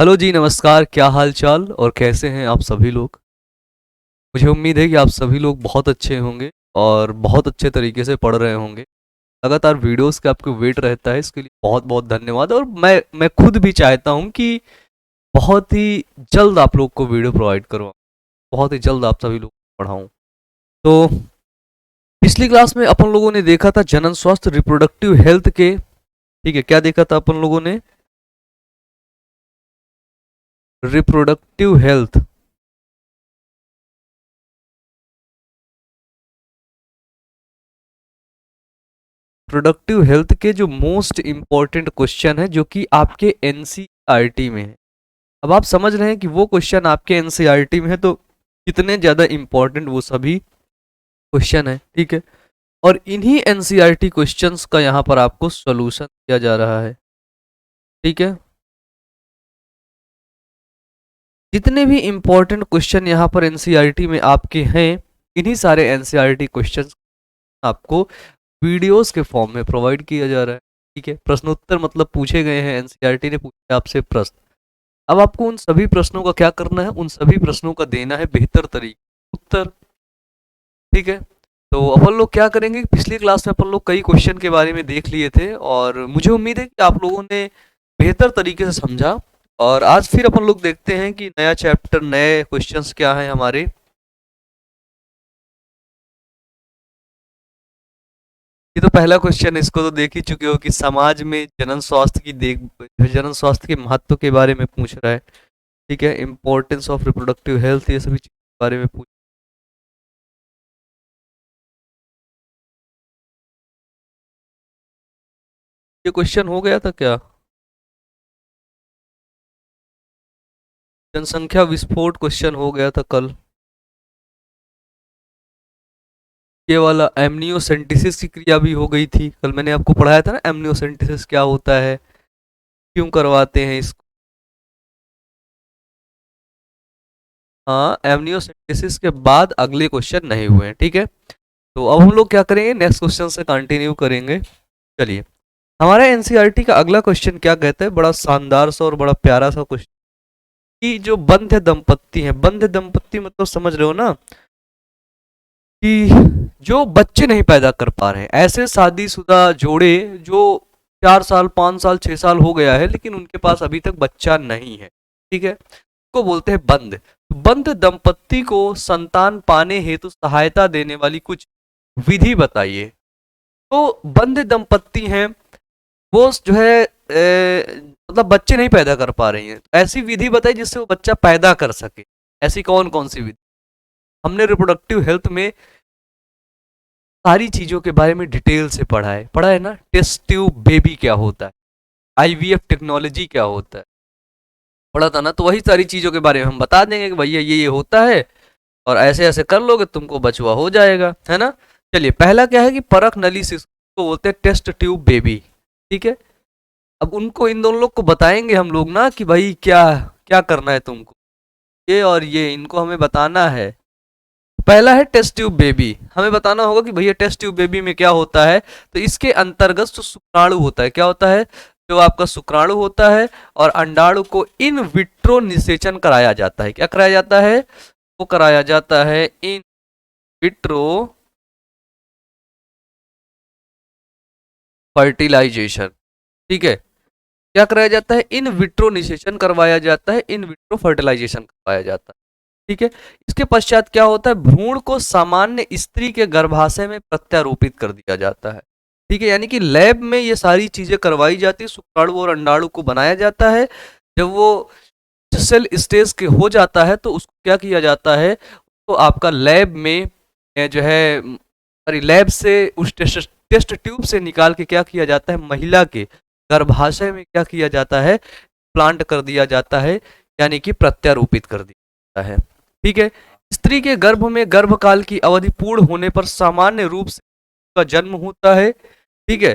Hello जी, नमस्कार। क्या हाल चाल और कैसे हैं आप सभी लोग। मुझे उम्मीद है कि आप सभी लोग बहुत अच्छे होंगे और बहुत अच्छे तरीके से पढ़ रहे होंगे। लगातार वीडियोस का आपको वेट रहता है, इसके लिए बहुत बहुत धन्यवाद। और मैं खुद भी चाहता हूं कि बहुत ही जल्द आप लोग को वीडियो प्रोवाइड करवाऊं, बहुत ही जल्द आप सभी लोग को पढ़ाऊं। तो पिछली क्लास में अपन लोगों ने देखा था जनन स्वास्थ्य, रिप्रोडक्टिव हेल्थ के। ठीक है, क्या देखा था अपन लोगों ने? Reproductive health. प्रोडक्टिव हेल्थ के जो मोस्ट इम्पॉर्टेंट क्वेश्चन है जो कि आपके एनसीईआरटी में है। अब आप समझ रहे हैं कि वो क्वेश्चन आपके एनसीईआरटी में है तो कितने ज़्यादा इम्पॉर्टेंट वो सभी क्वेश्चन है। ठीक है, और इन्हीं एनसीईआरटी क्वेश्चंस का यहाँ पर आपको सॉल्यूशन दिया जा रहा है। ठीक है, जितने भी इम्पोर्टेंट क्वेश्चन यहाँ पर एनसीईआरटी में आपके हैं, इन्हीं सारे एनसीईआरटी क्वेश्चन आपको वीडियोस के फॉर्म में प्रोवाइड किया जा रहा है। ठीक है, प्रश्नोत्तर मतलब पूछे गए हैं, एनसीईआरटी ने पूछे आपसे प्रश्न। अब आपको उन सभी प्रश्नों का क्या करना है, उन सभी प्रश्नों का देना है बेहतर तरीके उत्तर। ठीक है, तो अपन लोग क्या करेंगे, पिछली क्लास में अपन लोग कई क्वेश्चन के बारे में देख लिए थे और मुझे उम्मीद है कि आप लोगों ने बेहतर तरीके से समझा। और आज फिर अपन लोग देखते हैं कि नया चैप्टर, नए क्वेश्चंस क्या हैं हमारे। ये तो पहला क्वेश्चन है, इसको तो देख ही चुके हो कि समाज में जनन स्वास्थ्य की देख, जनन स्वास्थ्य के महत्व के बारे में पूछ रहा है। ठीक है, इंपॉर्टेंस ऑफ रिप्रोडक्टिव हेल्थ, ये सभी चीज़ के बारे में पूछ। ये क्वेश्चन हो गया था क्या? जनसंख्या विस्फोट क्वेश्चन हो गया था कल। ये वाला एमनियोसेंटेसिस की क्रिया भी हो गई थी कल, मैंने आपको पढ़ाया था ना एमनियोसेंटेसिस क्या होता है, क्यों करवाते हैं इसको। हाँ, एमनियोसेंटेसिस के बाद अगले क्वेश्चन नहीं हुए हैं। ठीक है, तो अब हम लोग क्या करेंगे, नेक्स्ट क्वेश्चन से कंटिन्यू करेंगे। चलिए, हमारा एनसीईआरटी का अगला क्वेश्चन क्या कहता है, बड़ा शानदार सा और बड़ा प्यारा सा क्वेश्चन, कि जो बंध्य दंपत्ति हैं, बंध्य दंपत्ति मतलब समझ रहे हो ना, कि जो बच्चे नहीं पैदा कर पा रहे हैं, ऐसे शादीशुदा जोड़े जो 4 साल 5 साल 6 साल हो गया है लेकिन उनके पास अभी तक बच्चा नहीं है। ठीक है, को बोलते हैं बंध। बंध दंपत्ति को संतान पाने हेतु सहायता देने वाली कुछ विधि बताइए। तो बंध दंपत्ति हैं, वो जो है मतलब बच्चे नहीं पैदा कर पा रही हैं, ऐसी विधि बताइए जिससे वो बच्चा पैदा कर सके। ऐसी कौन कौन सी विधि? हमने रिप्रोडक्टिव हेल्थ में सारी चीजों के बारे में डिटेल से पढ़ा है ना। टेस्ट ट्यूब बेबी क्या होता है, आईवीएफ टेक्नोलॉजी क्या होता है, पढ़ा था ना। तो वही सारी चीजों के बारे में हम बता देंगे कि भैया ये होता है और ऐसे ऐसे कर लोगे तुमको बचवा हो जाएगा, है ना। चलिए, पहला क्या है कि परख नली शिशु को बोलते हैं टेस्ट ट्यूब बेबी। ठीक है, अब उनको, इन दोनों लोग को बताएंगे हम लोग ना कि भाई क्या क्या करना है तुमको, ये और ये इनको हमें बताना है। पहला है टेस्ट ट्यूब बेबी, हमें बताना होगा कि भैया टेस्ट ट्यूब बेबी में क्या होता है। तो इसके अंतर्गत जो शुक्राणु होता है, क्या होता है, जो आपका शुक्राणु होता है और अंडाणु को इन विट्रो निषेचन कराया जाता है। क्या कराया जाता है? वो कराया जाता है इन विट्रो फर्टिलाइजेशन। ठीक है, क्या कराया जाता है? इन विट्रो निषेचन करवाया जाता है, इन विट्रो फर्टिलाइजेशन करवाया जाता है। ठीक है, इसके पश्चात क्या होता है, भ्रूण को सामान्य स्त्री के गर्भाशय में प्रत्यारोपित कर दिया जाता है। ठीक है, यानी कि लैब में ये सारी चीजें करवाई जाती है, शुक्राणु और अंडाणु को बनाया जाता है। जब वो सेल स्टेज के हो जाता है तो उसको क्या किया जाता है, तो आपका लैब में जो है, सॉरी, लैब से उस टेस्ट ट्यूब से निकाल के क्या किया जाता है, महिला के गर्भाशय में क्या किया जाता है, प्लांट कर दिया जाता है, यानी कि प्रत्यारोपित कर दिया जाता है। ठीक है, स्त्री के गर्भ में गर्भकाल की अवधि पूर्ण होने पर सामान्य रूप से का जन्म होता है। ठीक है,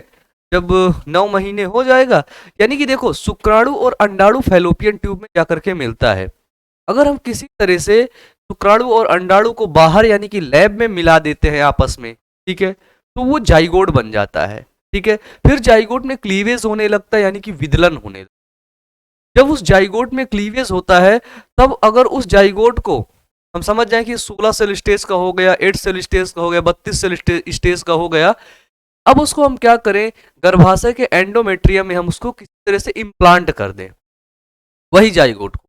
जब 9 महीने हो जाएगा, यानी कि देखो, शुक्राणु और अंडाणु फैलोपियन ट्यूब में जाकर के मिलता है। अगर हम किसी तरह से शुक्राणु और अंडाणु को बाहर यानी कि लैब में मिला देते हैं आपस में, ठीक है, तो वो जाइगोट बन जाता है। ठीक है, फिर जाइगोट में क्लीवेज होने लगता है, यानी कि विदलन होने लगता है। जब उस जाइगोट में क्लीवेज होता है, तब अगर उस जाइगोट को हम समझ जाएं कि 16 सेल स्टेज का हो गया, 8 सेल स्टेज का हो गया, 32 सेल स्टेज का हो गया, अब उसको हम क्या करें, गर्भाशय के एंडोमेट्रियम में हम उसको किसी तरह से इम्प्लांट कर दें, वही जाइगोट को।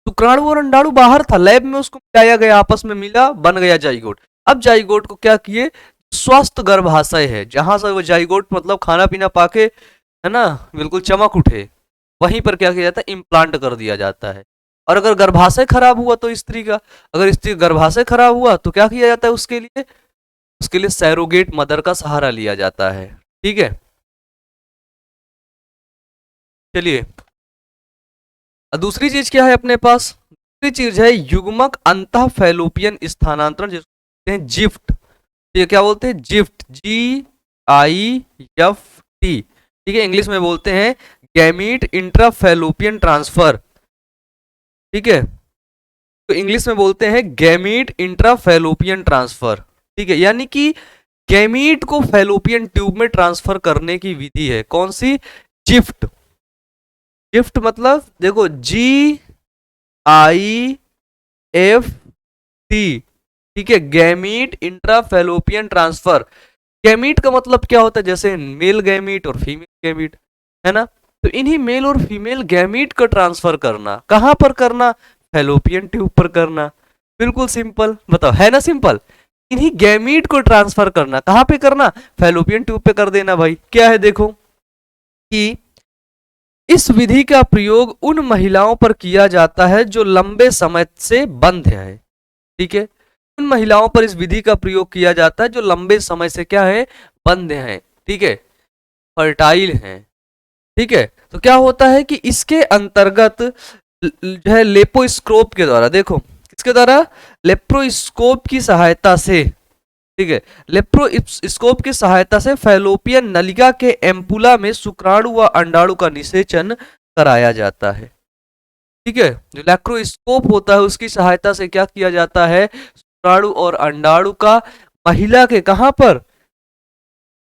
शुक्राणु और अंडाणु बाहर था, लैब में उसको मिलाया गया, आपस में मिला, बन गया जाइगोट। अब जाइगोट को क्या किए, स्वस्थ गर्भाशय है जहां से वो जाइगोट मतलब खाना पीना पाके, है ना, बिल्कुल चमक उठे, वहीं पर क्या किया जाता है, इम्प्लांट कर दिया जाता है। और अगर गर्भाशय खराब हुआ तो स्त्री का, अगर स्त्री गर्भाशय खराब हुआ तो क्या किया जाता है, उसके लिए सैरोगेट मदर का सहारा लिया जाता है। ठीक है, चलिए दूसरी चीज क्या है अपने पास, दूसरी चीज है युग्मक अंतः फैलोपियन स्थानांतरण, जिसको कहते हैं जिफ्ट। ये क्या बोलते हैं, जिफ्ट, GIFT। ठीक है, इंग्लिश में बोलते हैं गैमीट इंट्राफैलोपियन ट्रांसफर। ठीक है, तो इंग्लिश में बोलते हैं गैमीट इंट्राफैलोपियन ट्रांसफर। ठीक है, यानी कि गैमीट को फैलोपियन ट्यूब में ट्रांसफर करने की विधि है, कौन सी, जिफ्ट। जिफ्ट मतलब देखो GIFT। ठीक है, गैमीट इंट्राफैलोपियन ट्रांसफर। गैमीट का मतलब क्या होता है, जैसे मेल गैमीट और फीमेल गैमीट, है ना, तो इन्हीं मेल और फीमेल गैमीट का ट्रांसफर करना, कहां पर करना, फैलोपियन ट्यूब पर करना। बिल्कुल सिंपल, बताओ है ना सिंपल, इन्हीं गैमीट को ट्रांसफर करना, कहां पे करना, फैलोपियन ट्यूब पे कर देना। भाई क्या है, देखो कि इस विधि का प्रयोग उन महिलाओं पर किया जाता है जो लंबे समय से बंद है। ठीक है, उन महिलाओं पर इस विधि का प्रयोग किया जाता है जो लंबे समय से क्या है, बंद हैं। ठीक है, फर्टाइल हैं। ठीक है, तो क्या होता है कि इसके अंतर्गत जो है लेपोस्कोप के द्वारा, देखो इसके द्वारा लेप्रोस्कोप की सहायता से, ठीक है, लेप्रोस्कोप की सहायता से फैलोपियन नलिका के एम्पुला में शुक्राणु व अंडाणु का निषेचन कराया जाता है। ठीक है, जो लैप्रोस्कोप होता है उसकी सहायता से क्या किया जाता है, शुक्राणु और अंडाणु का महिला के कहां पर,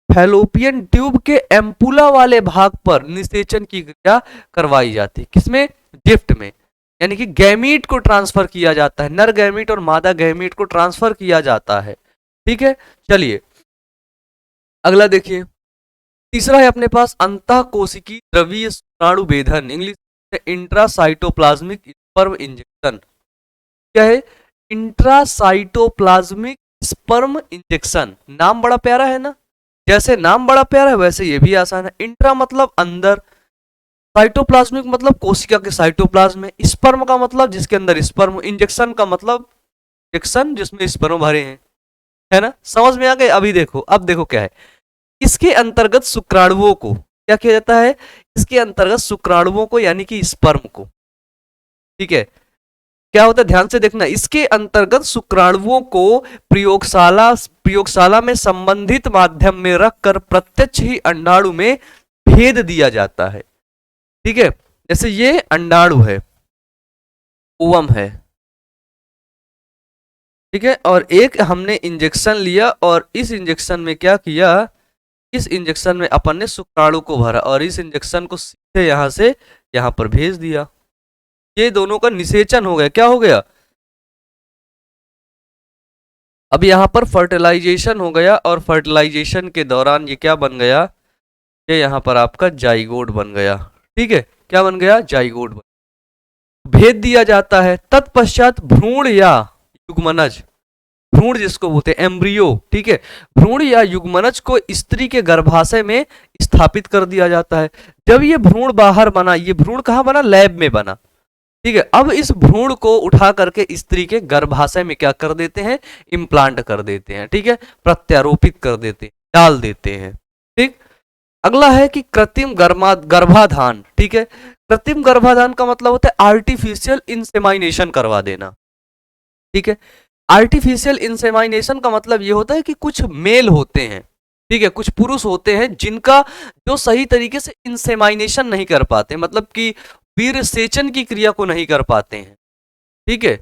फैलोपियन ट्यूब के एम्पुला वाले भाग पर निषेचन की क्रिया करवाई जाती है, किसमें, जिफ्ट में। यानी कि गैमीट को ट्रांसफर किया जाता है, नर गैमीट और मादा गैमीट को ट्रांसफर किया जाता है। ठीक है, चलिए अगला देखिए, तीसरा है अपने पास अंतः कोशिकी द्रवीय शुक्राणु भेदन, इंग्लिश में इंट्रासाइटोप्लाज्मिक स्पर्म इंजेक्शन। क्या है, इंट्रासाइटोप्लाज्मिक स्पर्म इंजेक्शन, नाम बड़ा प्यारा है ना, जैसे नाम बड़ा प्यारा है वैसे ये भी आसान है। इंट्रा मतलब अंदर, साइटोप्लाज्मिक मतलब कोशिका के साइटोप्लाज्म में, स्पर्म का मतलब जिसके अंदर स्पर्म, इंजेक्शन का मतलब इंजेक्शन जिसमें स्पर्म भरे हैं, है ना, समझ में आ गए। अभी देखो, अब देखो क्या है, इसके अंतर्गत शुक्राणुओं को क्या किया जाता है, इसके अंतर्गत शुक्राणुओं को यानी कि स्पर्म को, ठीक है, क्या होता है ध्यान से देखना, इसके अंतर्गत शुक्राणुओं को प्रयोगशाला में संबंधित माध्यम में रखकर प्रत्यक्ष ही अंडाणु में भेद दिया जाता है। ठीक है, जैसे ये अंडाणु है, ओवम है, ठीक है, और एक हमने इंजेक्शन लिया और इस इंजेक्शन में क्या किया, इस इंजेक्शन में अपन ने शुक्राणु को भरा और इस इंजेक्शन को सीधे यहां से यहां पर भेज दिया, ये दोनों का निषेचन हो गया, क्या हो गया, अब यहां पर फर्टिलाइजेशन हो गया और फर्टिलाइजेशन के दौरान ये क्या बन गया, ये यहां पर आपका जाइगोट बन गया। ठीक है, क्या बन गया, जाइगोट भेद दिया जाता है। तत्पश्चात भ्रूण या युग्मनज, भ्रूण जिसको बोलते हैं एम्ब्रियो, ठीक है, भ्रूण या युग्मनज को स्त्री के गर्भाशय में स्थापित कर दिया जाता है। जब ये भ्रूण बाहर बना, ये भ्रूण कहाँ बना, लैब में बना। ठीक है, अब इस भ्रूण को उठा करके स्त्री के गर्भाशय में क्या कर देते हैं, इम्प्लांट कर देते हैं। ठीक है, प्रत्यारोपित कर देते हैं, डाल देते हैं। ठीक, अगला है कि कृत्रिम गर्भाधान। ठीक है, कृत्रिम गर्भाधान का मतलब होता है आर्टिफिशियल इंसेमाइनेशन करवा देना। ठीक है, आर्टिफिशियल इंसेमाइनेशन का मतलब ये होता है कि कुछ मेल होते हैं, ठीक है, कुछ पुरुष होते हैं जिनका जो सही तरीके से इंसेमाइनेशन नहीं कर पाते, मतलब कि वीर्य सेचन की क्रिया को नहीं कर पाते हैं। ठीक है,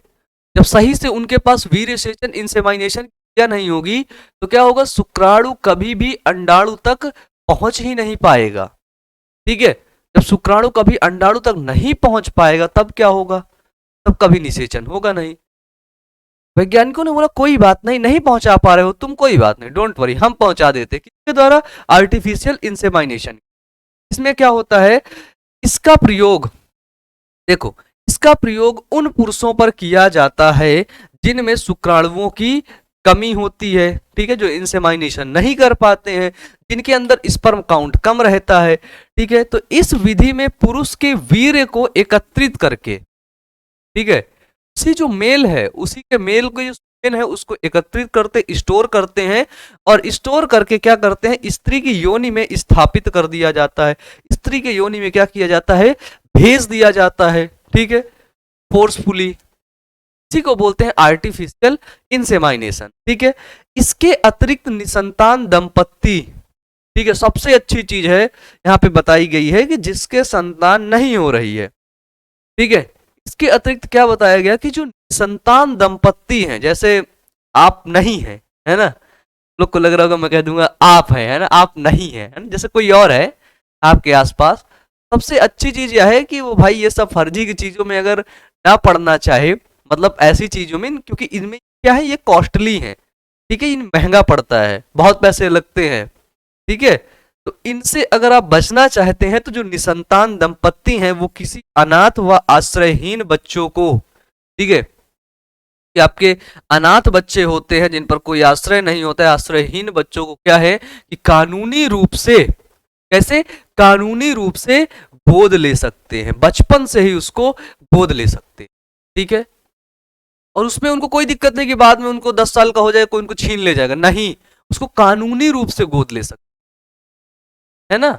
जब सही से उनके पास वीर्य सेचन इंसेमाइनेशन क्रिया नहीं होगी तो क्या होगा, शुक्राणु कभी भी अंडाणु तक पहुंच ही नहीं पाएगा। ठीक है, जब शुक्राणु कभी अंडाणु तक नहीं पहुंच पाएगा तब क्या होगा, तब कभी निषेचन होगा नहीं। वैज्ञानिकों ने बोला कोई बात नहीं, नहीं पहुंचा पा रहे हो तुम, कोई बात नहीं, डोंट वरी, हम पहुंचा देते। किसके द्वारा, आर्टिफिशियल इंसेमाइनेशन। इसमें क्या होता है, इसका प्रयोग देखो, इसका प्रयोग उन पुरुषों पर किया जाता है जिनमें शुक्राणुओं की कमी होती है, ठीक है, जो इंसेमाइनेशन नहीं कर पाते हैं, जिनके अंदर स्पर्म काउंट कम रहता है, ठीक है। तो इस विधि में पुरुष के वीर्य को एकत्रित करके, ठीक है, उसी जो मेल है, उसी के मेल को जो स्पेन है उसको एकत्रित करते, स्टोर करते हैं, और स्टोर करके क्या करते हैं, स्त्री की योनि में स्थापित कर दिया जाता है। स्त्री के योनि में क्या किया जाता है, भेज दिया जाता है, ठीक है, फोर्सफुली। इसी को बोलते हैं आर्टिफिशियल इंसेमाइनेशन, ठीक है। इसके अतिरिक्त निसंतान दंपत्ति, ठीक है, सबसे अच्छी चीज है यहाँ पे बताई गई है कि जिसके संतान नहीं हो रही है, ठीक है। इसके अतिरिक्त क्या बताया गया कि जो संतान दंपत्ति हैं, जैसे आप नहीं है, है ना, लोग को लग रहा होगा मैं कह दूंगा आप है ना, आप नहीं है ना, जैसे कोई और है आपके आसपास, सबसे अच्छी चीज यह है कि वो भाई ये सब फर्जी की चीजों में अगर ना पढ़ना चाहे, मतलब ऐसी चीजों में, क्योंकि इनमें क्या है, ये कॉस्टली है, ठीक है, इन महंगा पड़ता है, बहुत पैसे लगते हैं, ठीक है। तो इनसे अगर आप बचना चाहते हैं तो जो निसंतान दंपत्ति हैं वो किसी अनाथ व आश्रयहीन बच्चों को, ठीक है, कि आपके अनाथ बच्चे होते हैं जिन पर कोई आश्रय नहीं होता है, आश्रयहीन बच्चों को क्या है कि कानूनी रूप से, कैसे, कानूनी रूप से गोद ले सकते हैं, बचपन से ही उसको गोद ले सकते हैं, ठीक है। और उसमें उनको कोई दिक्कत नहीं कि बाद में उनको 10 साल का हो जाए कोई उनको छीन ले जाएगा, नहीं, उसको कानूनी रूप से गोद ले सकते, है ना।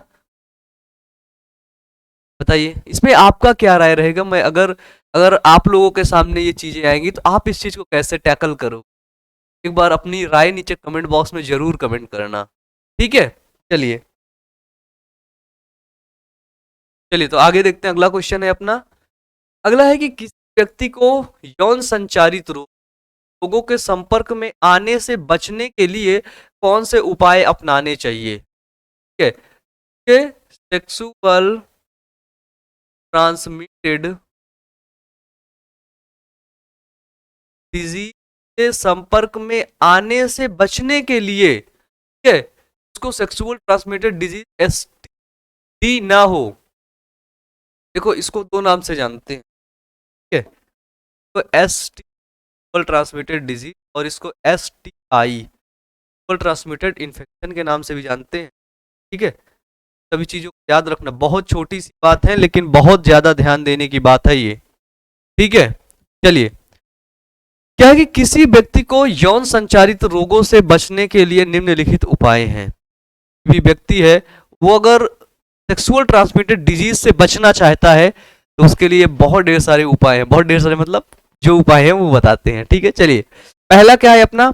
बताइए इसमें आपका क्या राय रहेगा, मैं अगर अगर आप लोगों के सामने ये चीजें आएंगी तो आप इस चीज को कैसे टैकल करो, एक बार अपनी राय नीचे कमेंट बॉक्स में जरूर कमेंट करना, ठीक है। चलिए चलिए तो आगे देखते हैं, अगला क्वेश्चन है अपना, अगला है कि किसी व्यक्ति को यौन संचारित रोगों के संपर्क में आने से बचने के लिए कौन से उपाय अपनाने चाहिए, ठीक है। सेक्सुअल ट्रांसमिटेड डिजीज के संपर्क में आने से बचने के लिए, ठीक है, उसको सेक्सुअल ट्रांसमिटेड डिजीज एसटीडी ना हो। देखो इसको दो नाम से जानते हैं, ठीक है, तो सेक्सुअल ट्रांसमिटेड डिजीज और इसको एसटीआई, सेक्सुअल ट्रांसमिटेड इन्फेक्शन के नाम से भी जानते हैं, ठीक है। सभी चीजों को याद रखना, बहुत छोटी सी बात है लेकिन बहुत ज्यादा ध्यान देने की बात है ये, ठीक है। चलिए क्या है कि किसी व्यक्ति को यौन संचारित रोगों से बचने के लिए निम्नलिखित उपाय हैं। भी व्यक्ति है वो अगर सेक्सुअल ट्रांसमिटेड डिजीज से बचना चाहता है तो उसके लिए बहुत ढेर सारे उपाय हैं, बहुत ढेर सारे मतलब जो उपाय हैं वो बताते हैं, ठीक है। चलिए पहला क्या है अपना,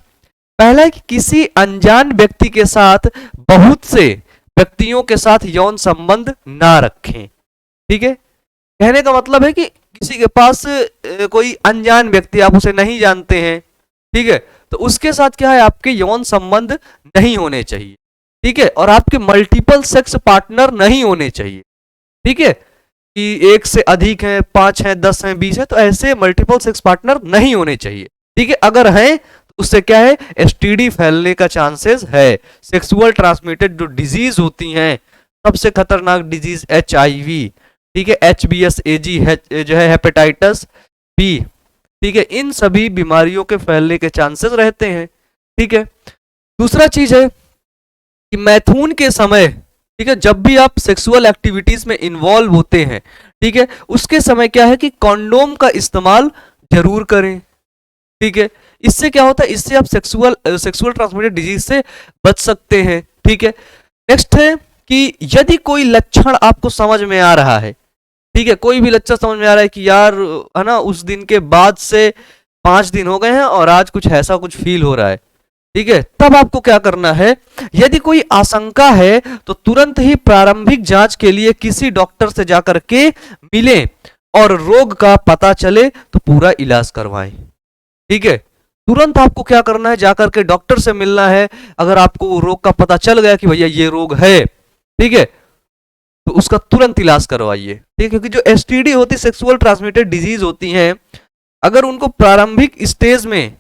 पहला है कि किसी अनजान व्यक्ति के साथ बहुत से व्यक्तियों के साथ यौन संबंध ना रखें, ठीक है। कहने का मतलब है कि किसी के पास कोई अनजान व्यक्ति, आप उसे नहीं जानते हैं, ठीक है, तो उसके साथ क्या है आपके यौन संबंध नहीं होने चाहिए, ठीक है। और आपके मल्टीपल सेक्स पार्टनर नहीं होने चाहिए, ठीक है, कि एक से अधिक है, 5 हैं, 10 हैं, 20 है, तो ऐसे मल्टीपल सेक्स पार्टनर नहीं होने चाहिए, ठीक है। अगर हैं तो उससे क्या है, एसटीडी फैलने का चांसेस है। सेक्सुअल ट्रांसमिटेड जो डिजीज होती हैं, सबसे खतरनाक डिजीज HIV, ठीक है, HBsAg जो है हेपेटाइटिस बी, ठीक है, इन सभी बीमारियों के फैलने के चांसेस रहते हैं, ठीक है। दूसरा चीज है कि मैथुन के समय, ठीक है, जब भी आप सेक्सुअल एक्टिविटीज में इन्वॉल्व होते हैं, ठीक है, उसके समय क्या है कि कॉन्डोम का इस्तेमाल जरूर करें, ठीक है। इससे क्या होता है, इससे आप सेक्सुअल ट्रांसमिटेड डिजीज से बच सकते हैं, ठीक है। नेक्स्ट है कि यदि कोई लक्षण आपको समझ में आ रहा है, ठीक है, कोई भी लक्षण समझ में आ रहा है कि यार है ना, उस दिन के बाद से 5 दिन हो गए हैं और आज कुछ ऐसा कुछ फील हो रहा है, ठीक है, तब आपको क्या करना है, यदि कोई आशंका है तो तुरंत ही प्रारंभिक जांच के लिए किसी डॉक्टर से जाकर के मिलें और रोग का पता चले तो पूरा इलाज करवाएं, ठीक है। तुरंत आपको क्या करना है, जाकर के डॉक्टर से मिलना है, अगर आपको रोग का पता चल गया कि भैया ये रोग है, ठीक है, तो तो उसका तुरंत इलाज करवाइए, ठीक है, क्योंकि जो एसटीडी होती, सेक्सुअल ट्रांसमिटेड डिजीज होती हैं, अगर उनको प्रारंभिक स्टेज में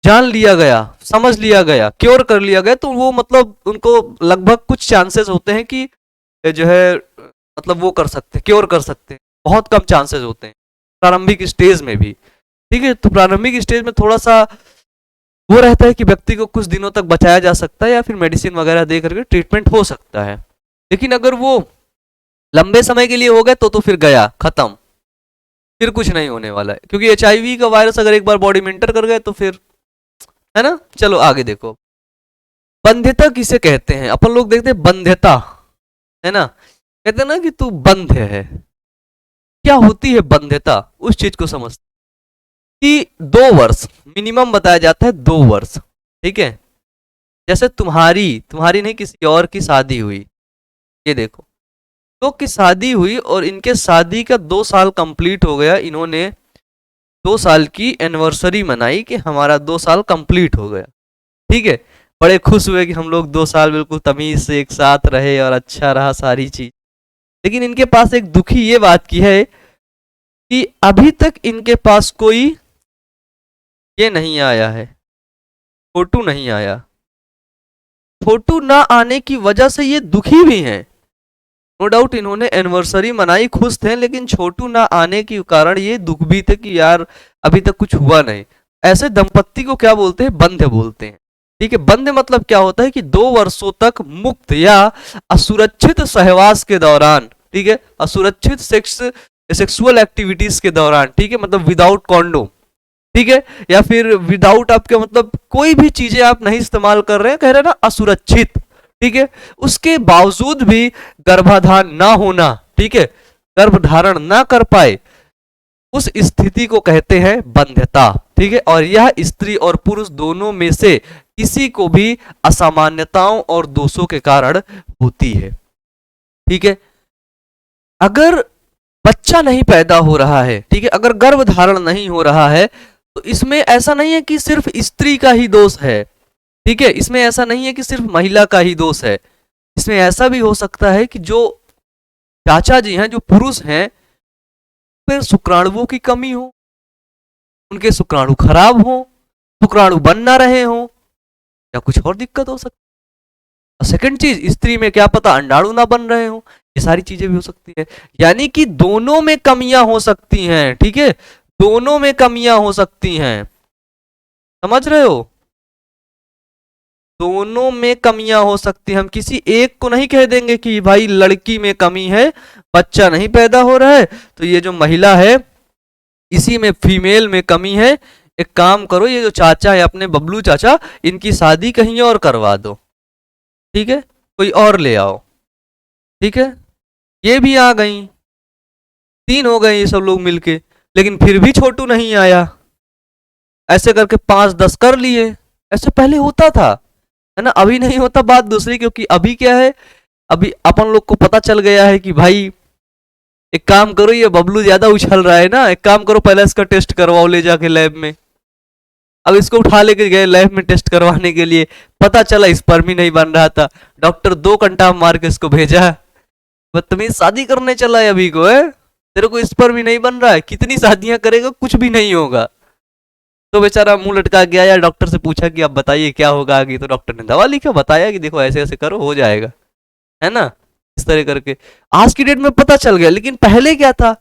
जान लिया गया, समझ लिया गया, क्योर कर लिया गया, तो वो मतलब उनको लगभग कुछ चांसेस होते हैं कि जो है मतलब वो कर सकते हैं, क्योर कर सकते हैं, बहुत कम चांसेस होते हैं प्रारंभिक स्टेज में भी, ठीक है। तो प्रारंभिक स्टेज में थोड़ा सा वो रहता है कि व्यक्ति को कुछ दिनों तक बचाया जा सकता है या फिर मेडिसिन वगैरह दे करके ट्रीटमेंट हो सकता है। लेकिन अगर वो लंबे समय के लिए हो गए तो फिर गया, खत्म, फिर कुछ नहीं होने वाला है, क्योंकि एचआईवी का वायरस अगर एक बार बॉडी में एंटर कर गए तो फिर, है ना। चलो आगे देखो, बंध्यता किसे कहते हैं, अपन लोग देखते हैं बंध्यता, है ना, कहते हैं ना कि तू बंध है। क्या होती है बंध्यता, उस चीज को समझते कि 2 वर्ष मिनिमम बताया जाता है, 2 वर्ष, ठीक है। जैसे तुम्हारी तुम्हारी नहीं, किसी और की शादी हुई, ये देखो, तो की शादी हुई और इनके शादी का 2 साल कंप्लीट हो गया, इन्होंने 2 साल की एनिवर्सरी मनाई कि हमारा 2 साल कंप्लीट हो गया, ठीक है। बड़े खुश हुए कि हम लोग 2 साल बिल्कुल तमीज से एक साथ रहे और अच्छा रहा सारी चीज। लेकिन इनके पास एक दुखी ये बात की है कि अभी तक इनके पास कोई ये नहीं आया है, फोटो नहीं आया। फोटो ना आने की वजह से ये दुखी भी हैं। नो डाउट इन्होंने एनिवर्सरी मनाई, खुश थे, लेकिन छोटू ना आने के कारण ये दुख भी थे कि यार अभी तक कुछ हुआ नहीं। ऐसे दंपत्ति को क्या बोलते हैं, बंध्य बोलते हैं, ठीक है। बंध्य मतलब क्या होता है कि 2 वर्षों तक मुक्त या असुरक्षित सहवास के दौरान, ठीक है, असुरक्षित सेक्सुअल एक्टिविटीज के दौरान, ठीक है, मतलब विदाउट कॉन्डोम, ठीक है, या फिर विदाउट आपके मतलब कोई भी चीजें आप नहीं इस्तेमाल कर रहे हैं, कह रहे हैं ना असुरक्षित, ठीक है, उसके बावजूद भी गर्भाधान ना होना, ठीक है, गर्भधारण ना कर पाए, उस स्थिति को कहते हैं बंध्यता, ठीक है। और यह स्त्री और पुरुष दोनों में से किसी को भी असामान्यताओं और दोषों के कारण होती है, ठीक है। अगर बच्चा नहीं पैदा हो रहा है, ठीक है, अगर गर्भधारण नहीं हो रहा है, तो इसमें ऐसा नहीं है कि सिर्फ स्त्री का ही दोष है, ठीक है, इसमें ऐसा नहीं है कि सिर्फ महिला का ही दोष है। इसमें ऐसा भी हो सकता है कि जो चाचा जी हैं, जो पुरुष हैं, फिर शुक्राणुओं की कमी हो, उनके शुक्राणु खराब हो, शुक्राणु बन ना रहे हो, या कुछ और दिक्कत हो सकती है। सेकंड चीज, स्त्री में क्या पता अंडाणु ना बन रहे हो, ये सारी चीजें भी हो सकती है। यानी कि दोनों में कमियां हो सकती हैं, ठीक है, दोनों में कमियां हो सकती हैं, समझ रहे हो, दोनों में कमियां हो सकती हैं। हम किसी एक को नहीं कह देंगे कि भाई लड़की में कमी है, बच्चा नहीं पैदा हो रहा है, तो ये जो महिला है इसी में फीमेल में कमी है, एक काम करो, ये जो चाचा है अपने बबलू चाचा, इनकी शादी कहीं और करवा दो, ठीक है, कोई और ले आओ, ठीक है। ये भी आ गई, 3 हो गए ये सब लोग मिलके, लेकिन फिर भी छोटू नहीं आया। ऐसे करके 5-10 कर लिए, ऐसे पहले होता था, है ना, अभी नहीं होता, बात दूसरी, क्योंकि अभी क्या है, अभी अपन लोग को पता चल गया है कि भाई एक काम करो, ये बबलू ज्यादा उछल रहा है ना, एक काम करो पहले इसका टेस्ट करवाओ ले जाके लैब में। अब इसको उठा लेके गए लैब में टेस्ट करवाने के लिए, पता चला स्पर्म ही नहीं बन रहा था, डॉक्टर 2 घंटा मार के इसको भेजा, बदतमीज शादी करने चला है अभी को, है तेरे को स्पर्म ही नहीं बन रहा है, कितनी शादियां करेगा, कुछ भी नहीं होगा। तो बेचारा मुंह लटका गया, या डॉक्टर से पूछा कि आप बताइए क्या होगा आगे, तो डॉक्टर ने दवा लिखा, बताया कि देखो ऐसे ऐसे करो हो जाएगा, है ना, इस तरह करके आज की डेट में पता चल गया। लेकिन पहले क्या था,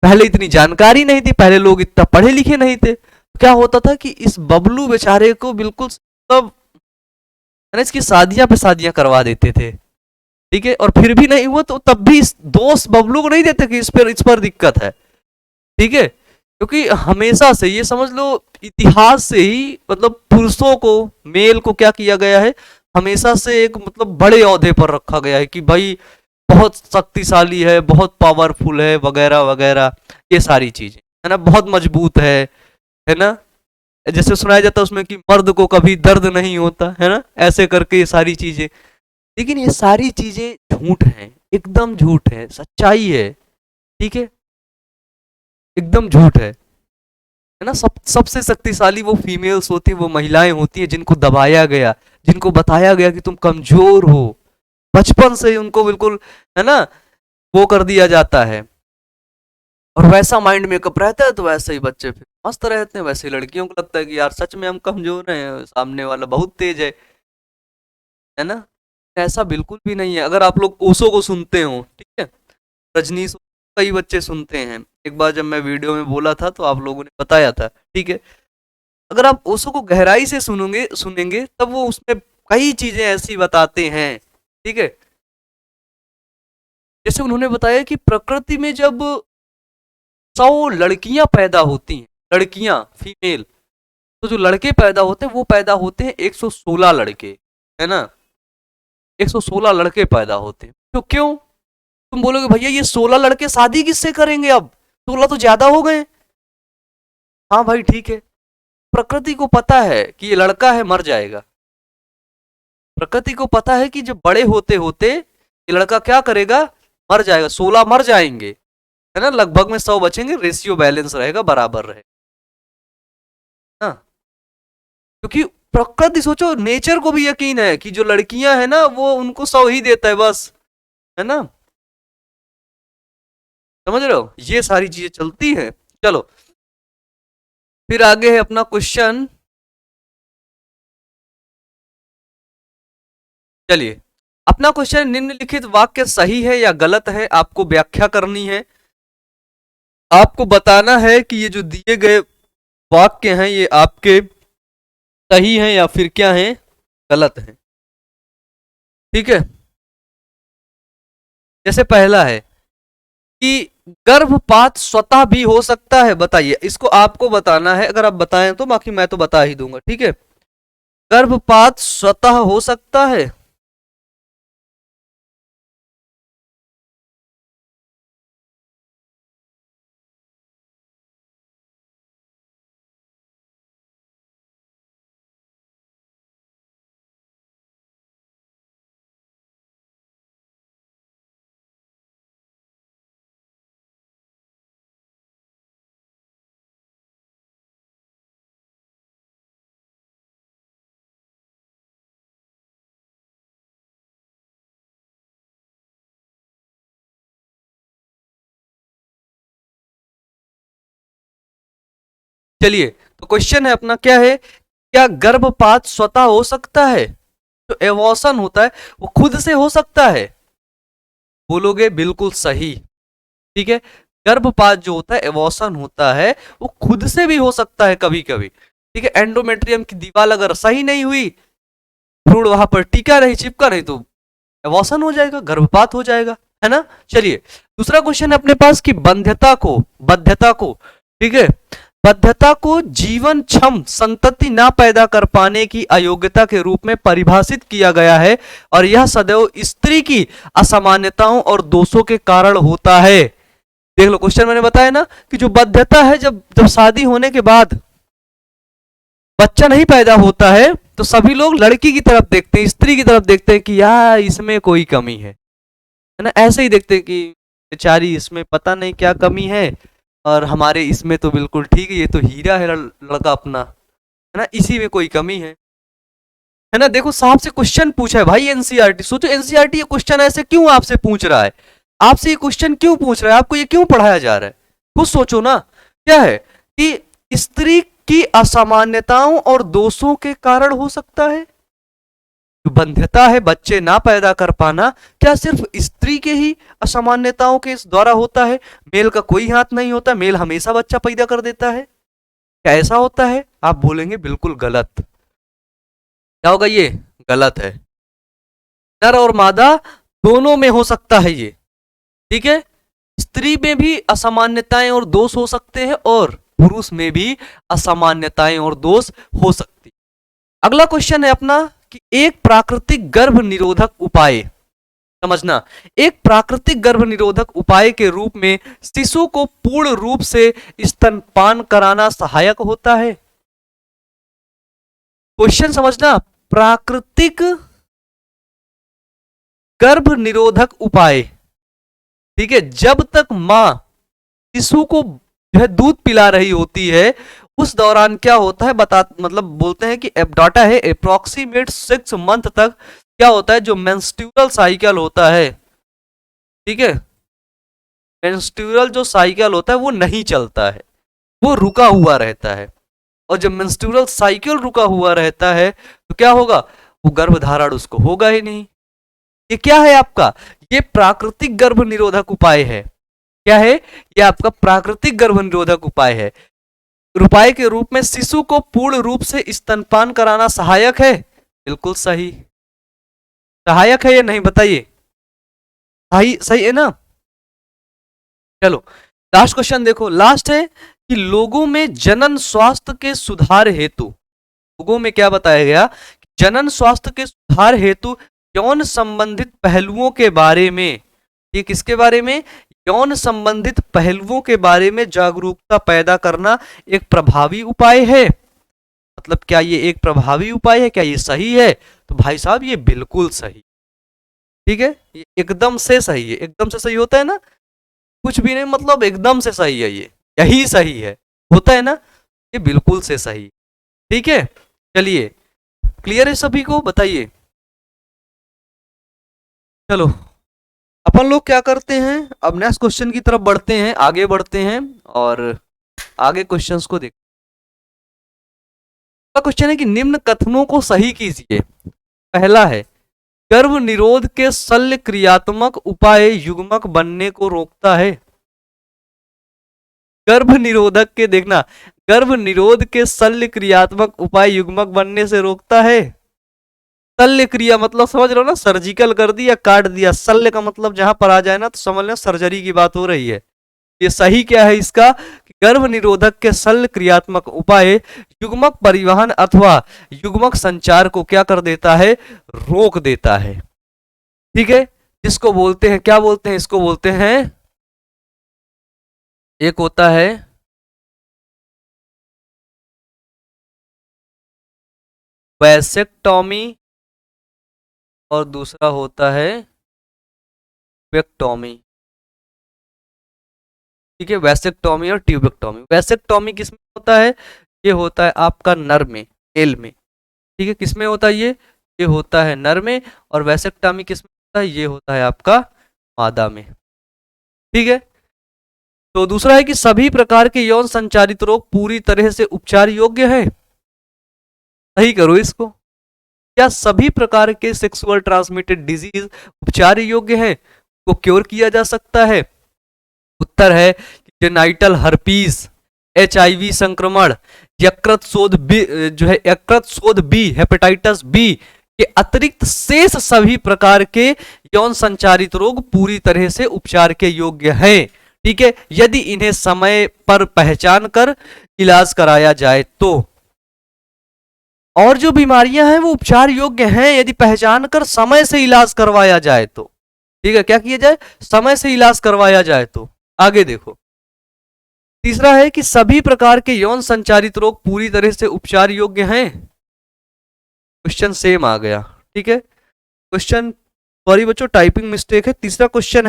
पहले इतनी जानकारी नहीं थी, पहले लोग इतना पढ़े लिखे नहीं थे, क्या होता था कि इस बबलू बेचारे को बिल्कुल सब, है ना, इसकी शादियां पे शादियां करवा देते थे, ठीक है, और फिर भी नहीं हुआ तो तब भी इस दोस्त बबलू को नहीं देते कि इस पर दिक्कत है, ठीक है, क्योंकि हमेशा से ये समझ लो इतिहास से ही, मतलब पुरुषों को, मेल को क्या किया गया है, हमेशा से एक मतलब बड़े ओहदे पर रखा गया है कि भाई बहुत शक्तिशाली है, बहुत पावरफुल है, वगैरह वगैरह, ये सारी चीजें, है ना, बहुत मजबूत है ना, जैसे सुनाया जाता है उसमें कि मर्द को कभी दर्द नहीं होता, है ना, ऐसे करके ये सारी चीजें। लेकिन ये सारी चीजें झूठ हैं, एकदम झूठ है, सच्चाई है, ठीक है, एकदम झूठ है ना। सबसे शक्तिशाली वो फीमेल्स होती है, वो महिलाएं होती हैं जिनको दबाया गया, जिनको बताया गया कि तुम कमजोर हो, बचपन से ही उनको बिल्कुल, है ना, वो कर दिया जाता है, और वैसा माइंड मेकअप रहता है, तो वैसे ही बच्चे फिर मस्त रहते हैं। वैसे ही लड़कियों को लगता है कि यार सच में हम कमजोर हैं, सामने वाला बहुत तेज है ना। ऐसा बिल्कुल भी नहीं है। अगर आप लोग ओशो को सुनते हो, ठीक है, रजनीश, कई बच्चे सुनते हैं, एक बार जब मैं वीडियो में बोला था तो आप लोगों ने बताया था, ठीक है। अगर आप ओशो को गहराई से सुनेंगे तब वो उसमें कई चीजें ऐसी बताते हैं, ठीक है। जैसे उन्होंने बताया कि प्रकृति में जब 100 लड़कियां पैदा होती हैं, लड़कियां फीमेल, तो जो लड़के पैदा होते हैं वो पैदा होते हैं 116 लड़के, है ना, 116 लड़के पैदा होते हैं। तो क्यों? तुम बोलोगे भैया ये 16 लड़के शादी किससे करेंगे, अब 16 तो ज्यादा हो गए। हाँ भाई ठीक है, प्रकृति को पता है कि ये लड़का है मर जाएगा, प्रकृति को पता है कि जब बड़े होते होते ये लड़का क्या करेगा, मर जाएगा, 16 मर जाएंगे, है ना, लगभग में 100 बचेंगे, रेशियो बैलेंस रहेगा, बराबर रहे, हाँ। क्योंकि प्रकृति, सोचो नेचर को भी यकीन है कि जो लड़कियां है ना वो उनको 100 ही देता है बस, है ना, समझ रहे हो, ये सारी चीजें चलती हैं। चलो फिर आगे है अपना क्वेश्चन। चलिए अपना क्वेश्चन, निम्नलिखित वाक्य सही है या गलत है, आपको व्याख्या करनी है। आपको बताना है कि ये जो दिए गए वाक्य हैं ये आपके सही हैं या फिर क्या हैं, गलत हैं, ठीक है। जैसे पहला है कि गर्भपात स्वतः भी हो सकता है, बताइए, इसको आपको बताना है, अगर आप बताएं तो, बाकी मैं तो बता ही दूंगा, ठीक है। गर्भपात स्वतः हो सकता है, चलिए तो क्वेश्चन है अपना क्या है, क्या गर्भपात स्वतः हो सकता है, जो एवॉर्शन होता है वो खुद से हो सकता है, बोलोगे बिल्कुल सही, ठीक है। गर्भपात जो होता है, एवॉर्शन होता है, वो खुद से भी हो सकता है कभी कभी, ठीक है। एंडोमेट्रियम की दीवार अगर सही नहीं हुई, भ्रूण वहां पर टिका नहीं, चिपका नहीं, तो एवॉर्शन हो जाएगा, गर्भपात हो जाएगा, है ना। चलिए दूसरा क्वेश्चन है अपने पास कि बध्यता को, ठीक है, बद्धता को जीवन क्षम संतति ना पैदा कर पाने की अयोग्यता के रूप में परिभाषित किया गया है, और यह सदैव स्त्री की असामान्यताओं और दोषों के कारण होता है। देख लो क्वेश्चन मैंने बताया ना कि जो बद्धता है, जब जब शादी होने के बाद बच्चा नहीं पैदा होता है तो सभी लोग लड़की की तरफ देखते हैं, स्त्री की तरफ देखते हैं कि यार इसमें कोई कमी है ना, ऐसे ही देखते हैं कि बेचारी इसमें पता नहीं क्या कमी है, और हमारे इसमें तो बिल्कुल ठीक है, ये तो हीरा है लड़का अपना, है ना, इसी में कोई कमी है ना। देखो साहब से क्वेश्चन पूछा है भाई एनसीईआरटी, सोचो एनसीईआरटी ये क्वेश्चन ऐसे क्यों आपसे पूछ रहा है, आपसे ये क्वेश्चन क्यों पूछ रहा है, आपको ये क्यों पढ़ाया जा रहा है, खुद सोचो ना। क्या है कि स्त्री की असामान्यताओं और दोषों के कारण हो सकता है, जो बंध्यता है, बच्चे ना पैदा कर पाना, क्या सिर्फ स्त्री के ही असामान्यताओं के द्वारा होता है, मेल का कोई हाथ नहीं होता, मेल हमेशा बच्चा पैदा कर देता है, क्या ऐसा होता है? आप बोलेंगे बिल्कुल गलत, क्या होगा ये, गलत है। नर और मादा दोनों में हो सकता है ये, ठीक है, स्त्री में भी असामान्यताएं और दोष हो सकते हैं, और पुरुष में भी असामान्यताएं और दोष हो सकती। अगला क्वेश्चन है अपना कि एक प्राकृतिक गर्भ निरोधक उपाय, समझना, एक प्राकृतिक गर्भ निरोधक उपाय के रूप में शिशु को पूर्ण रूप से स्तनपान कराना सहायक होता है। क्वेश्चन समझना, प्राकृतिक गर्भ निरोधक उपाय, ठीक है, जब तक मां शिशु को जो है दूध पिला रही होती है उस दौरान क्या होता है, मतलब बोलते हैं कि डाटा है अप्रोक्सीमेट 6 मंथ तक क्या होता है, जो मेंस्ट्रुअल साइकिल होता है, ठीक है, मेंस्ट्रुअल जो साइकिल होता है वो नहीं चलता है, वो रुका हुआ रहता है। और जब मेंस्ट्रुअल साइकिल रुका हुआ रहता है तो क्या होगा, वो गर्भधारण उसको होगा ही नहीं। ये क्या है आपका, ये प्राकृतिक गर्भ निरोधक उपाय है। क्या है, ये आपका प्राकृतिक गर्भ निरोधक उपाय है। उपाय के रूप में शिशु को पूर्ण रूप से स्तनपान कराना सहायक है। बिल्कुल सही, सहायक है या नहीं बताइए, सही सही है ना। चलो लास्ट क्वेश्चन देखो, लास्ट है कि लोगों में जनन स्वास्थ्य के सुधार हेतु, लोगों में क्या बताया गया, जनन स्वास्थ्य के सुधार हेतु यौन संबंधित पहलुओं के बारे में, ये किसके बारे में, यौन संबंधित पहलुओं के बारे में जागरूकता पैदा करना एक प्रभावी उपाय है। मतलब क्या ये एक प्रभावी उपाय है, क्या ये सही है, तो भाई साहब ये बिल्कुल सही, ठीक है, ये एकदम से सही है, एकदम से सही होता है ना, कुछ भी नहीं, मतलब एकदम से सही है, ये यही सही है, होता है ना, ये बिल्कुल से सही, ठीक है। चलिए क्लियर है सभी को, बताइए। चलो अपन लोग क्या करते हैं, अब नेक्स्ट क्वेश्चन की तरफ बढ़ते हैं, आगे बढ़ते हैं और आगे क्वेश्चंस को देख। क्वेश्चन है कि निम्न कथनों को सही कीजिए। पहला है, गर्भ निरोध के शल्य क्रियात्मक उपाय युग्मक बनने को रोकता है। गर्भ निरोधक के, देखना, गर्भ निरोध के शल्य क्रियात्मक उपाय युग्मक बनने से रोकता है। शल्य क्रिया मतलब समझ रहे हो ना, सर्जिकल कर दिया, काट दिया, शल्य का मतलब जहां पर आ जाए ना तो समझ लो सर्जरी की बात हो रही है। ये सही क्या है इसका, कि गर्भ निरोधक के शल्य क्रियात्मक उपाय युग्मक परिवहन अथवा युग्मक संचार को क्या कर देता है, रोक देता है, ठीक है। जिसको बोलते हैं, क्या बोलते हैं, इसको बोलते हैं, एक होता है वैसेक्टॉमी और दूसरा होता है ट्यूबेक्टॉमी, ठीक है, वैसेक्टॉमी और ट्यूबेक्टॉमी। वैसेक्टॉमी किसमें होता है, ये होता है आपका नर में, मेल में, ठीक है, किसमें होता है ये होता है नर में, और वैसेक्टॉमी किसमें होता है, ये होता है आपका मादा में, ठीक है। तो दूसरा है कि सभी प्रकार के यौन संचारित रोग पूरी तरह से उपचार योग्य है। सही करो इसको, क्या सभी प्रकार के सेक्सुअल ट्रांसमिटेड डिजीज उपचार योग्य है, को क्योर किया जा सकता है। उत्तर है जेनाइटल हर्पीस, एचआईवी संक्रमण, यकृत शोध बी, जो है यकृत शोध बी, हेपेटाइटिस बी के अतिरिक्त शेष सभी प्रकार के यौन संचारित रोग पूरी तरह से उपचार के योग्य हैं, ठीक है, यदि इन्हें समय पर पहचान कर इलाज कराया जाए तो। और जो बीमारियां हैं वो उपचार योग्य हैं यदि पहचान कर समय से इलाज करवाया जाए तो, ठीक है, क्या किया जाए, समय से इलाज करवाया जाए तो। आगे देखो, तीसरा है कि सभी प्रकार के यौन संचारित रोग पूरी तरह से उपचार योग्य हैं। क्वेश्चन सेम आ गया, ठीक है, क्वेश्चन, सॉरी बच्चों टाइपिंग मिस्टेक है। तीसरा क्वेश्चन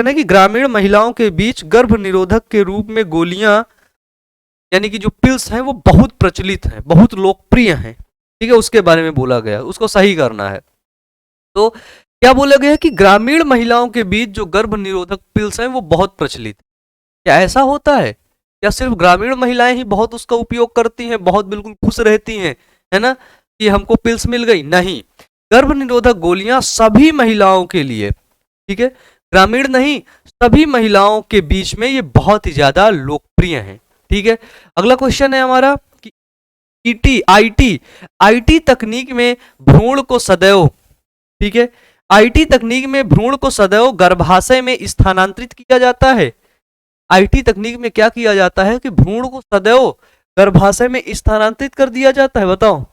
है कि ग्रामीण महिलाओं के बीच गर्भ निरोधक के रूप में गोलियां, यानी कि जो पिल्स हैं वो बहुत प्रचलित हैं, बहुत लोकप्रिय हैं, ठीक है, उसके बारे में बोला गया, उसको सही करना है। तो क्या बोला गया है कि ग्रामीण महिलाओं के बीच जो गर्भ निरोधक पिल्स हैं वो बहुत प्रचलित। क्या ऐसा होता है, क्या सिर्फ ग्रामीण महिलाएं ही बहुत उसका उपयोग करती हैं, बहुत बिल्कुल खुश रहती हैं, है ना, कि हमको पिल्स मिल गई, नहीं, गर्भ निरोधक गोलियां सभी महिलाओं के लिए, ठीक है, ग्रामीण नहीं, सभी महिलाओं के बीच में ये बहुत ही ज्यादा लोकप्रिय हैं, ठीक है। अगला क्वेश्चन है हमारा कि आईटी तकनीक में भ्रूण को सदैव, ठीक है, आईटी तकनीक में भ्रूण को सदैव गर्भाशय में स्थानांतरित किया जाता है। आईटी तकनीक में क्या किया जाता है कि भ्रूण को सदैव गर्भाशय में स्थानांतरित कर दिया जाता है, बताओ।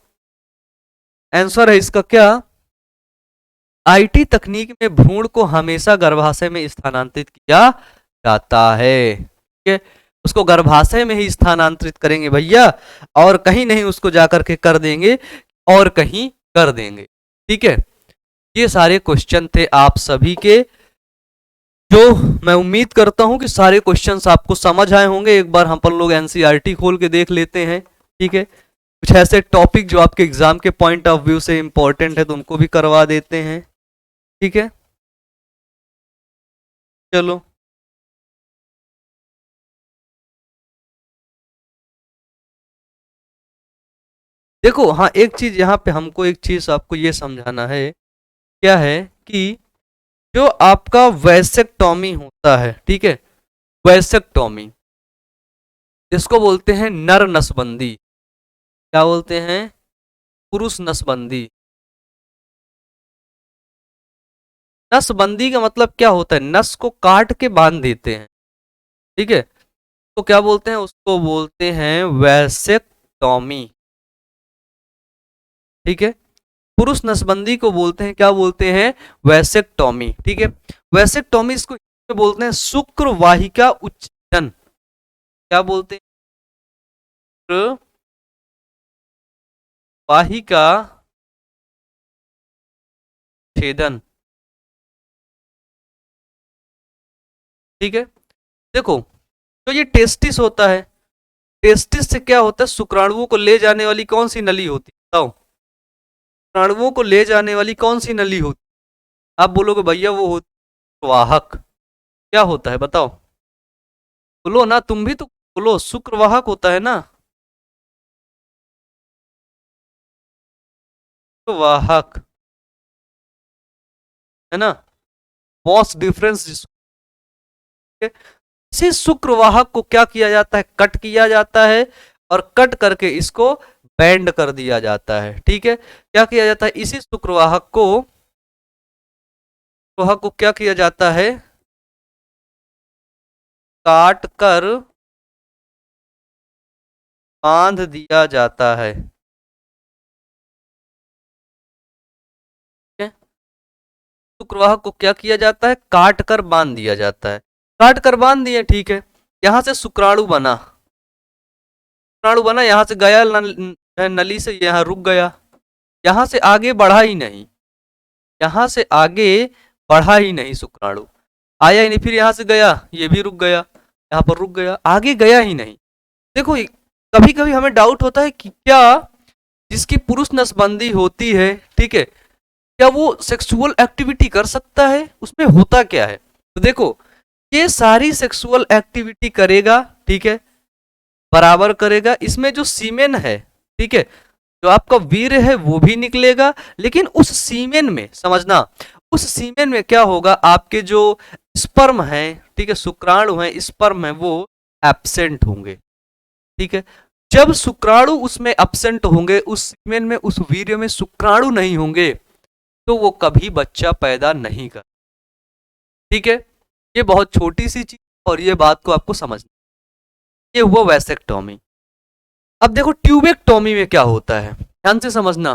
आंसर है इसका क्या, आईटी तकनीक में भ्रूण को हमेशा गर्भाशय में स्थानांतरित किया जाता है, ठीक है, उसको गर्भाशय में ही स्थानांतरित करेंगे भैया, और कहीं नहीं उसको जाकर के कर देंगे, और कहीं कर देंगे, ठीक है। ये सारे क्वेश्चन थे आप सभी के, जो मैं उम्मीद करता हूं कि सारे क्वेश्चंस आपको समझ आए होंगे। एक बार हम लोग एनसीईआरटी खोल के देख लेते हैं, ठीक है। कुछ ऐसे टॉपिक जो आपके एग्जाम के पॉइंट ऑफ व्यू से इंपॉर्टेंट है तो उनको भी करवा देते हैं। ठीक है, चलो। देखो हाँ, एक चीज यहाँ पे हमको एक चीज आपको ये समझाना है, क्या है कि जो आपका वैसेक्टॉमी होता है, ठीक है, वैसेक्टॉमी, जिसको बोलते हैं नर नसबंदी, क्या बोलते हैं, पुरुष नसबंदी। नसबंदी का मतलब क्या होता है, नस को काट के बांध देते हैं, ठीक है, तो क्या बोलते हैं, उसको बोलते हैं वैसेक्टॉमी। ठीक है, पुरुष नसबंदी को बोलते हैं, क्या बोलते हैं, वैसेक्टॉमी। ठीक है, वैसेक्टॉमी इसको बोलते हैं शुक्र वाहिका उच्छेदन। क्या बोलते हैं, शुक्र वाहिका छेदन। ठीक है, देखो तो ये टेस्टिस होता है, टेस्टिस से क्या होता है, शुक्राणुओं को ले जाने वाली कौन सी नली होती है, बताओ, शुक्राणुओं को ले जाने वाली कौन सी नली होती है? आप बोलोगे भैया वो होती है वाहक। क्या होता है बताओ, बोलो ना, तुम भी तो बोलो, शुक्रवाहक होता है ना, वाहक, है ना, मॉस डिफरेंस जिसको, इसी शुक्रवाहक को क्या किया जाता है, कट किया जाता है, और कट करके इसको बैंड कर दिया जाता है। ठीक है, क्या किया जाता है, इसी शुक्रवाहक को क्या किया जाता है, काट कर बांध दिया जाता है। ठीक है? शुक्रवाहक को क्या किया जाता है, काट कर बांध दिया जाता है, काट कर बांध दिया, ठीक है, यहां से शुक्राणु बना, शुक्राणु बना, यहां से गया नली से, यहां रुक गया, यहां से आगे बढ़ा ही नहीं, यहां से आगे बढ़ा ही नहीं, शुक्राणु आया ही नहीं, फिर यहां से गया, ये भी रुक गया, यहां पर रुक गया, आगे गया ही नहीं। देखो कभी कभी हमें डाउट होता है कि क्या जिसकी पुरुष नसबंदी होती है, ठीक है, क्या वो सेक्सुअल एक्टिविटी कर सकता है, उसमें होता क्या है, तो देखो ये सारी सेक्सुअल एक्टिविटी करेगा, ठीक है, बराबर करेगा, इसमें जो सीमेन है, ठीक है, जो आपका वीर्य है वो भी निकलेगा, लेकिन उस सीमेन में समझना, उस सीमेन में क्या होगा, आपके जो स्पर्म है, ठीक है, शुक्राणु है, स्पर्म है, वो एब्सेंट होंगे। ठीक है, जब शुक्राणु उसमें एब्सेंट होंगे, उस सीमेन में, उस वीर्य में शुक्राणु नहीं होंगे, तो वो कभी बच्चा पैदा नहीं कर। ठीक है, ये बहुत छोटी सी चीज, और ये बात को आपको समझना, ये हुआ वैसेक्टॉमी। अब देखो ट्यूबेक्टॉमी में क्या होता है, ध्यान से समझना,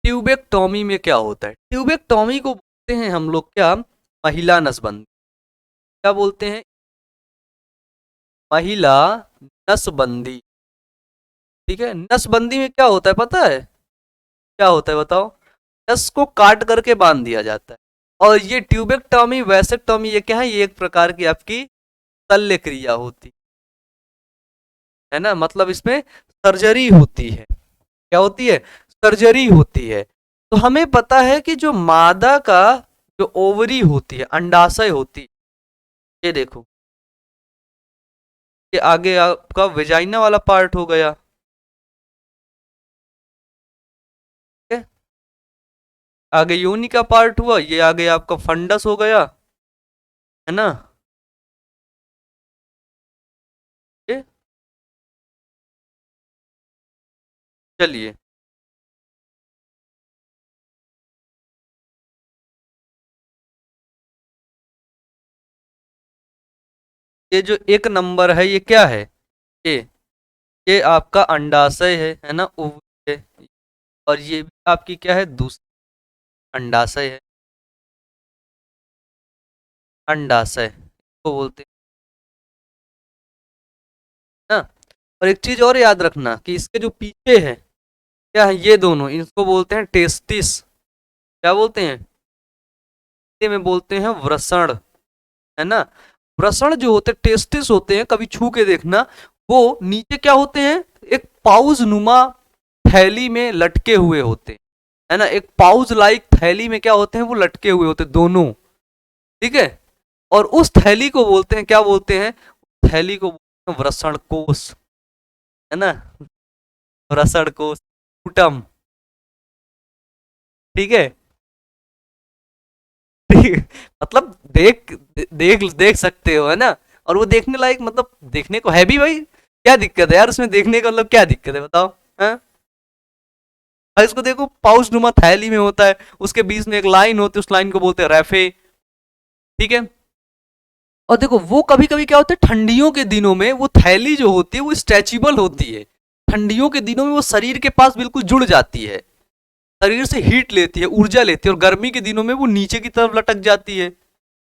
ट्यूबेक्टॉमी में क्या होता है, ट्यूबेक्टॉमी को बोलते हैं हम लोग क्या, महिला नसबंदी। क्या बोलते हैं, महिला नसबंदी। ठीक है, नसबंदी में क्या होता है पता है, क्या होता है बताओ, नस को काट करके बांध दिया जाता है, और ये ट्यूबेक्टॉमी वैसेक्टॉमी ये क्या है, ये एक प्रकार की आपकी शल्य क्रिया होती है ना, मतलब इसमें सर्जरी होती है, क्या होती है, सर्जरी होती है। तो हमें पता है कि जो मादा का जो ओवरी होती है, अंडाशय होती है, ये देखो, ये आगे आपका वेजाइना वाला पार्ट हो गया, ठीक है, आगे योनि का पार्ट हुआ, ये आगे आपका फंडस हो गया, है ना, ये चलिए, ये जो एक नंबर है ये क्या है, ये ये आपका अंडाशय है ना, ओवरी है, और ये भी आपकी क्या है, दूसरी अंडाशय है, अंडाशय को बोलते हैं ना। और एक चीज और याद रखना कि इसके जो पीछे है, क्या है, ये दोनों, इसको बोलते हैं टेस्टिस। क्या बोलते हैं, हिंदी में बोलते हैं वृषण, है ना, वृषण जो होते हैं, टेस्टिस होते हैं, कभी छू के देखना, वो नीचे क्या होते हैं, एक पाउज नुमा थैली में लटके हुए होते हैं, है ना, एक पाउज लाइक थैली में क्या होते हैं, वो लटके हुए होते हैं दोनों, ठीक है। और उस थैली को बोलते हैं, क्या बोलते हैं, थैली को बोलते हैं वृषण कोश, है ना, वृषण कोश, स्पूटम, ठीक है। ठीक है? मतलब देख सकते हो, है ना। और वो देखने लायक, मतलब देखने को है भी भाई, क्या दिक्कत है यार उसमें देखने का, मतलब क्या दिक्कत है बताओ, हाँ। और इसको देखो, पाउच नुमा थैली में होता है, उसके बीच में एक लाइन होती है, उस लाइन को बोलते हैं रैफे, ठीक है। और देखो वो कभी कभी क्या होता है, ठंडियों के दिनों में वो थैली जो होती है वो स्ट्रेचेबल होती है, ठंडियों के दिनों में वो शरीर के पास बिल्कुल जुड़ जाती है, शरीर से हीट लेती है, ऊर्जा लेती है, और गर्मी के दिनों में वो नीचे की तरफ लटक जाती है,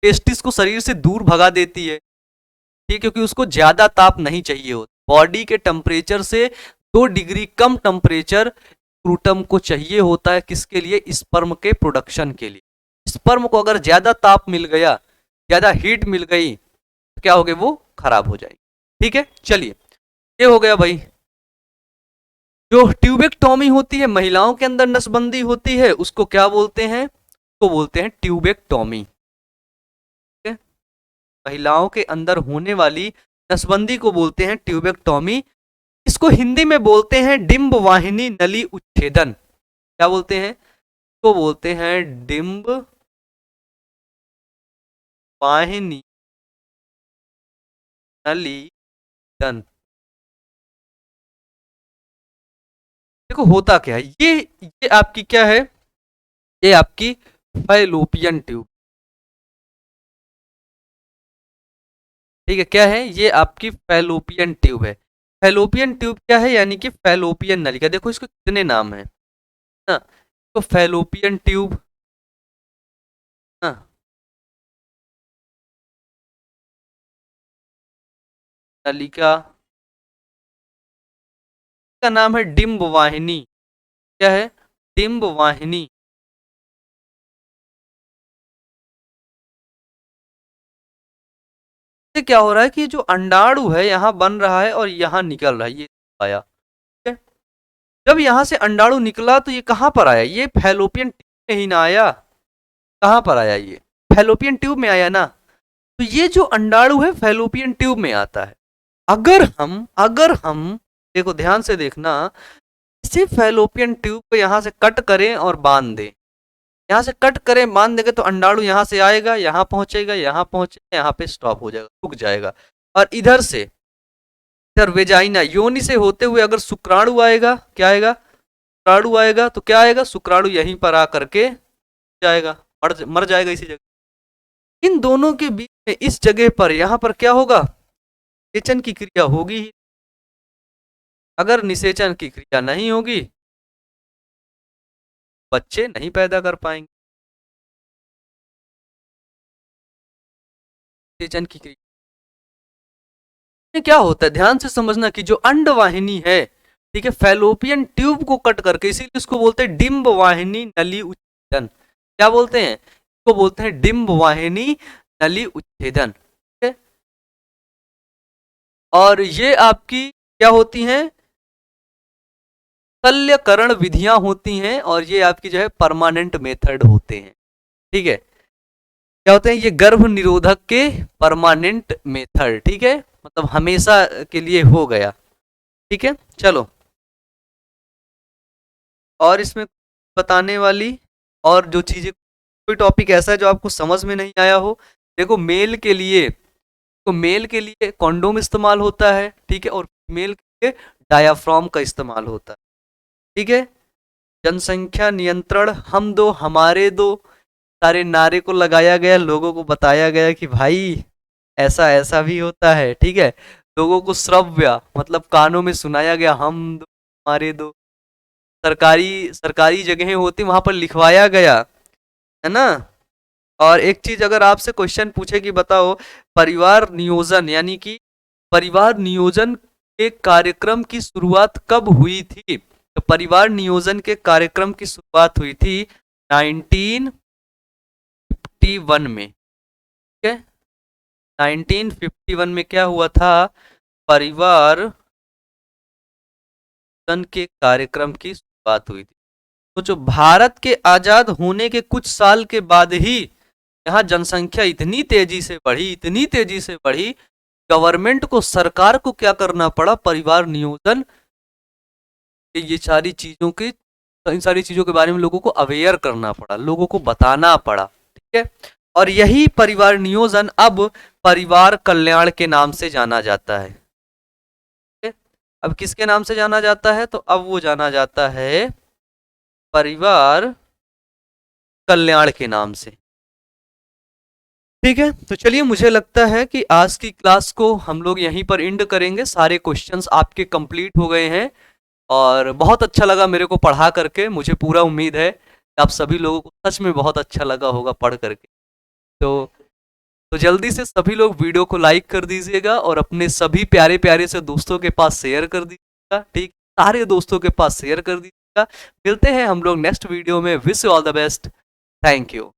टेस्टिस को शरीर से दूर भगा देती है, ठीक, क्योंकि उसको ज्यादा ताप नहीं चाहिए होता, बॉडी के टेम्परेचर से 2 डिग्री कम टेम्परेचर स्क्रूटम को चाहिए होता है, किसके लिए, स्पर्म के प्रोडक्शन के लिए। स्पर्म को अगर ज्यादा ताप मिल गया, ज्यादा हीट मिल गई, तो क्या हो गया, वो खराब हो जाएगी, ठीक है। चलिए, ये हो गया भाई। जो ट्यूबेक्टोमी होती है, महिलाओं के अंदर नसबंदी होती है, उसको क्या बोलते हैं, उसको बोलते हैं ट्यूबेक्टोमी, ठीक है। महिलाओं के अंदर होने वाली नसबंदी को बोलते हैं ट्यूबेक्टोमी। इसको हिंदी में बोलते हैं डिंब वाहिनी नली उच्छेदन, क्या बोलते हैं, इसको बोलते हैं डिंब वाहिनी नली दन। देखो होता क्या है, ये आपकी क्या है, ये आपकी फैलोपियन ट्यूब, ठीक है, क्या है, ये आपकी फैलोपियन ट्यूब है। फैलोपियन ट्यूब क्या है, यानी कि फैलोपियन नलिका, देखो इसको कितने नाम है ना, तो फैलोपियन ट्यूब ना, नलिका का नाम है डिंब वाहिनी, क्या है, डिंब वाहिनी। ये क्या हो रहा है कि जो अंडाणु है यहाँ बन रहा है और यहाँ निकल रहा है, ये आया, ठीक है? जब यहाँ से अंडाणु निकला तो ये कहाँ पर आया, ये फैलोपियन ट्यूब में ही ना आया, कहाँ पर आया, ये फैलोपियन ट्यूब में आया ना। तो ये जो अंडाणु है फैलोपियन ट्यूब में आता है। अगर हम देखो ध्यान से देखना, इसी फैलोपियन ट्यूब को यहाँ से कट करें और बांध दें, यहाँ से कट करें बांध देंगे तो अंडाणु यहाँ से आएगा, यहाँ पहुंचेगा, यहाँ पहुंचेगा, यहाँ पे स्टॉप हो जाएगा, रुक जाएगा। और इधर से, इधर वेजाइना योनि से होते हुए अगर शुक्राणु आएगा, क्या आएगा, शुक्राणु आएगा, तो क्या आएगा, शुक्राणु यहीं पर आ करके जाएगा, मर जाएगा इसी जगह। इन दोनों के बीच में इस जगह पर यहाँ पर क्या होगा, निषेचन की क्रिया होगी ही। अगर निषेचन की क्रिया नहीं होगी, बच्चे नहीं पैदा कर पाएंगे। निषेचन की क्रिया में क्या होता है, ध्यान से समझना कि जो अंडवाहिनी है, ठीक है, फैलोपियन ट्यूब को कट करके, इसीलिए इसको बोलते हैं डिंब वाहिनी नली उच्छेदन, क्या बोलते हैं, इसको बोलते हैं डिंब वाहिनी नली उच्छेदन, ठीक है। और ये आपकी क्या होती हैं, शल्यकरण विधियां होती हैं, और ये आपकी जो है परमानेंट मेथड होते हैं, ठीक है। क्या होते हैं, ये गर्भ निरोधक के परमानेंट मेथड, ठीक है, मतलब हमेशा के लिए हो गया, ठीक है। चलो, और इसमें बताने वाली और जो चीजें, कोई टॉपिक ऐसा है जो आपको समझ में नहीं आया हो, देखो मेल के लिए, तो मेल के लिए कॉन्डोम इस्तेमाल होता है, ठीक है, और फीमेल के लिए डायाफ्राम का इस्तेमाल होता है, ठीक है। जनसंख्या नियंत्रण, हम दो हमारे दो, सारे नारे को लगाया गया, लोगों को बताया गया कि भाई ऐसा ऐसा भी होता है, ठीक है। लोगों को श्रव्य मतलब कानों में सुनाया गया, हम दो हमारे दो, सरकारी सरकारी जगहें होती वहां पर लिखवाया गया, है ना। और एक चीज अगर आपसे क्वेश्चन पूछे कि बताओ, परिवार नियोजन यानी कि परिवार नियोजन के कार्यक्रम की शुरुआत कब हुई थी, तो परिवार नियोजन के कार्यक्रम की शुरुआत हुई थी 1951 में, ठीक है। 1951 में क्या हुआ था, परिवार नियोजन के कार्यक्रम की शुरुआत हुई थी। तो जो भारत के आजाद होने के कुछ साल के बाद ही यहाँ जनसंख्या इतनी तेजी से बढ़ी, इतनी तेजी से बढ़ी, गवर्नमेंट को, सरकार को क्या करना पड़ा, परिवार नियोजन ये सारी चीजों के, इन सारी चीजों के बारे में लोगों को अवेयर करना पड़ा, लोगों को बताना पड़ा। ठीक है, और यही परिवार नियोजन अब परिवार कल्याण के नाम से जाना जाता है। अब किसके नाम से जाना जाता है, तो अब वो जाना जाता है परिवार कल्याण के नाम से। ठीक है, तो चलिए, मुझे लगता है कि आज की क्लास को हम लोग यहीं पर एंड करेंगे। सारे क्वेश्चंस आपके कंप्लीट हो गए हैं और बहुत अच्छा लगा मेरे को पढ़ा करके। मुझे पूरा उम्मीद है कि आप सभी लोगों को सच में बहुत अच्छा लगा होगा पढ़ करके। तो जल्दी से सभी लोग वीडियो को लाइक कर दीजिएगा और अपने सभी प्यारे प्यारे से दोस्तों के पास शेयर कर दीजिएगा। ठीक, सारे दोस्तों के पास शेयर कर दीजिएगा। मिलते हैं हम लोग नेक्स्ट वीडियो में। Wish you all the best. Thank you.